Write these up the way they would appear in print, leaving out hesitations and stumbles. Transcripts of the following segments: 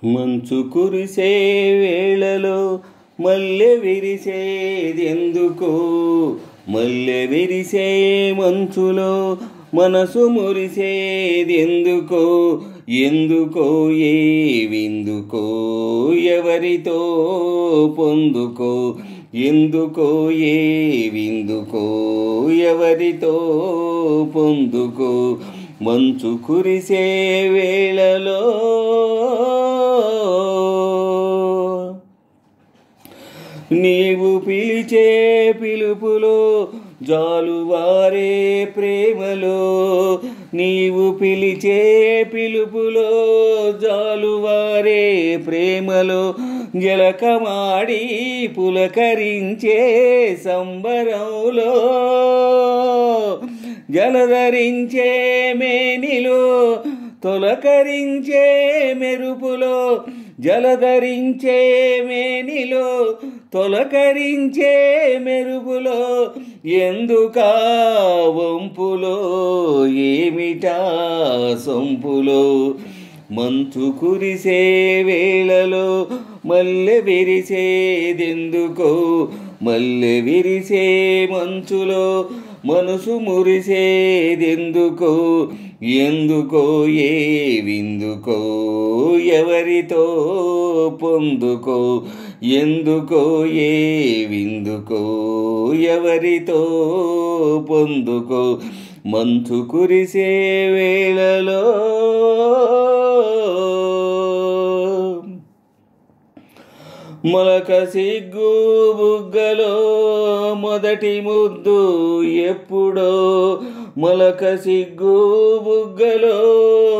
మంచు కురిసే వేళలో మల్లె విరిసేదెందుకో, మల్లె విరిసే మంచులో మనసు మురిసేదెందుకో, ఎందుకో ఏ విందుకో ఎవరితో పొందుకో, ఎందుకో ఏ విందుకో ఎవరితో పొందుకో. మంచు కురిసే వేళలో నీవు పిలిచే పిలుపులో జాలువారే ప్రేమలో, నీవు పిలిచే పిలుపులో జాలువారే ప్రేమలో, జలకమాడి పులకరించే సంబరంలో, జలధరించే మేనిలో తొలకరించే మెరుపులో, జలధరించే మేనిలో తొలకరించే మెరుపులో, ఎందుకా వంపులో ఏమిటా సొంపులో. మంచు కురిసే వేళలో మల్లె విరిసేదెందుకో, మల్లె విరిసే మంచులో మనసు మురిసేదెందుకో, ఎందుకో ఏ విందుకో ఎవరితో పొందుకో, ఎందుకో ఏ విందుకో ఎవరితో పొందుకో. మంచు కురిసే వేళలో మొలక సిగ్గు బుగ్గలో మొదటి ముద్దు ఎప్పుడో, మొలక సిగ్గు బుగ్గలో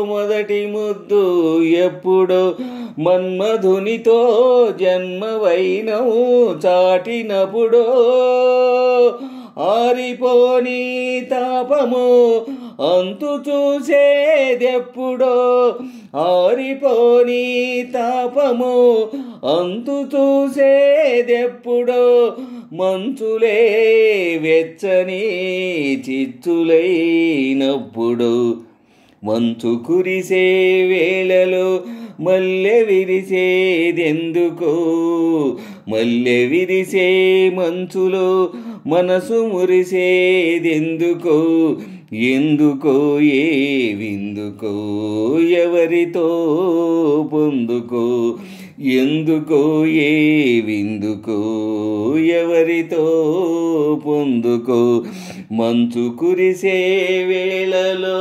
మొదటి ముద్దు ఎప్పుడో, మన్మధునితో జన్మవైనవు చాటినప్పుడో, ఆరిపోని తాపము అంతు చూసేదెప్పుడో, ఆరిపోని తాపము అంతు చూసేదెప్పుడో, మంచులే వెచ్చని చిచ్చులైనప్పుడు. మంచు కురిసే వేళలో మల్లె విరిసేదెందుకో, మల్లె విరిసే మంచులో మనసు మురిసేదెందుకో, ఎందుకో ఏ విందుకో ఎవరితో పొందుకో, ఎందుకో ఏ విందుకో ఎవరితో పొందుకో. మంచు కురిసే వేళలో